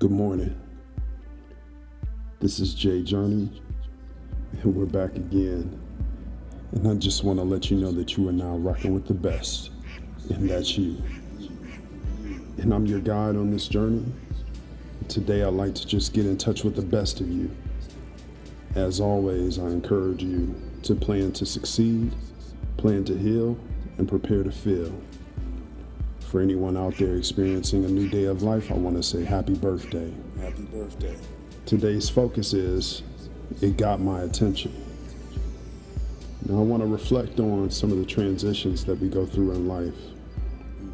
Good morning. This is Jay Journey, and we're back again. And I just want to let you know that you are now rocking with the best, and that's you. And I'm your guide on this journey. Today, I'd like to just get in touch with the best of you. As always, I encourage you to plan to succeed, plan to heal, and prepare to feel. For anyone out there experiencing a new day of life, I want to say happy birthday. Happy birthday. Today's focus is, it got my attention. Now I want to reflect on some of the transitions that we go through in life,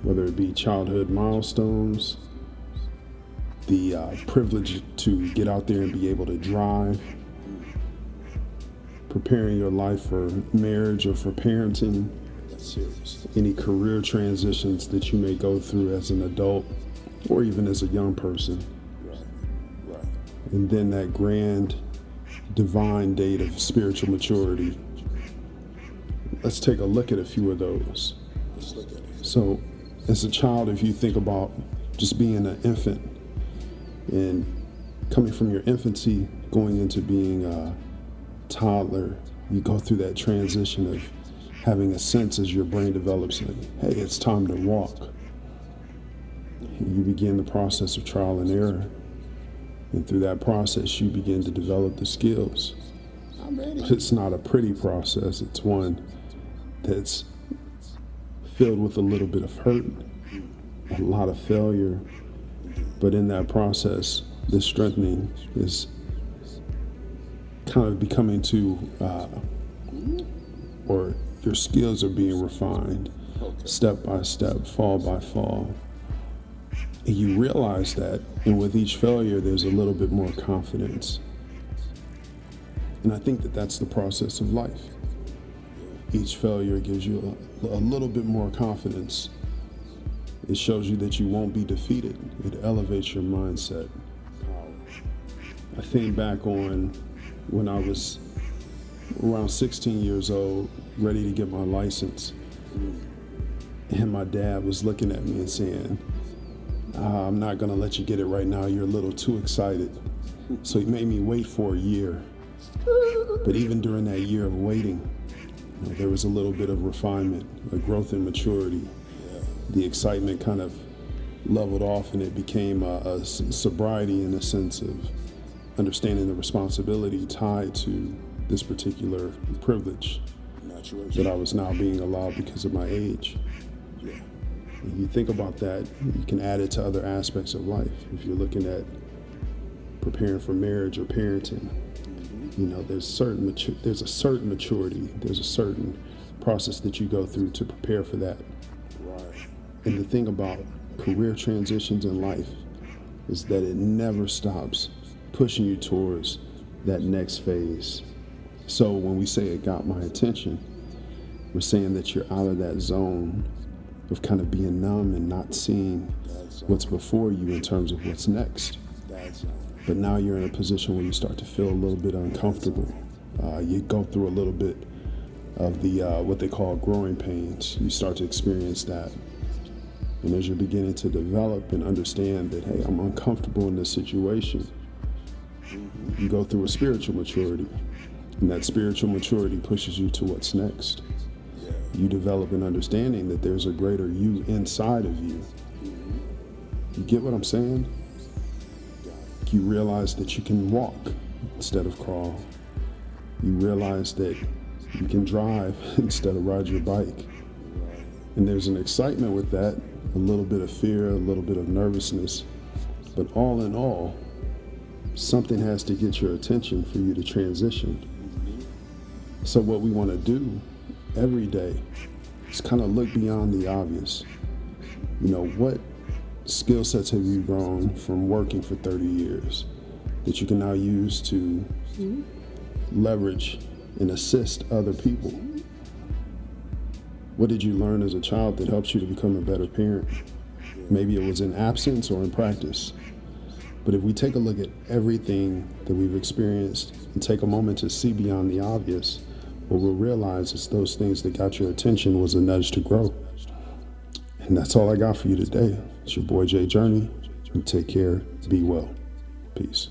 whether it be childhood milestones, the privilege to get out there and be able to drive, preparing your life for marriage or for parenting, any career transitions that you may go through as an adult or even as a young person. Right. And then that grand divine date of spiritual maturity. Let's take a look at a few of those. Let's look at it. So as a child, if you think about just being an infant and coming from your infancy, going into being a toddler, you go through that transition of having a sense as your brain develops, like, hey, it's time to walk. You begin the process of trial and error. And through that process, you begin to develop the skills. I'm ready. It's not a pretty process. It's one that's filled with a little bit of hurt, a lot of failure. But in that process, the strengthening is kind of becoming or your skills are being refined step by step, fall by fall. And you realize that, and with each failure, there's a little bit more confidence. And I think that that's the process of life. Each failure gives you a little bit more confidence. It shows you that you won't be defeated. It elevates your mindset. I think back on when I was around 16 years old, ready to get my license. And my dad was looking at me and saying, I'm not going to let you get it right now. You're a little too excited. So he made me wait for a year. But even during that year of waiting, there was a little bit of refinement, a growth in maturity. The excitement kind of leveled off, and it became a sobriety in the sense of understanding the responsibility tied to this particular privilege that I was now being allowed because of my age. When you think about that, you can add it to other aspects of life. If you're looking at preparing for marriage or parenting, there's a certain maturity, there's a certain process that you go through to prepare for that. And the thing about career transitions in life is that it never stops pushing you towards that next phase. So when we say it got my attention, we're saying that you're out of that zone of kind of being numb and not seeing what's before you in terms of what's next. But now you're in a position where you start to feel a little bit uncomfortable. You go through a little bit of the what they call growing pains. You start to experience that. And as you're beginning to develop and understand that, hey, I'm uncomfortable in this situation, you go through a spiritual maturity. And that spiritual maturity pushes you to what's next. You develop an understanding that there's a greater you inside of you. You get what I'm saying? You realize that you can walk instead of crawl. You realize that you can drive instead of ride your bike. And there's an excitement with that, a little bit of fear, a little bit of nervousness. But all in all, something has to get your attention for you to transition. So what we want to do every day is kind of look beyond the obvious. What skill sets have you grown from working for 30 years that you can now use to leverage and assist other people? What did you learn as a child that helps you to become a better parent? Maybe it was in absence or in practice. But if we take a look at everything that we've experienced and take a moment to see beyond the obvious, what we'll realize is those things that got your attention was a nudge to grow. And that's all I got for you today. It's your boy Jay Journey. And take care. Be well. Peace.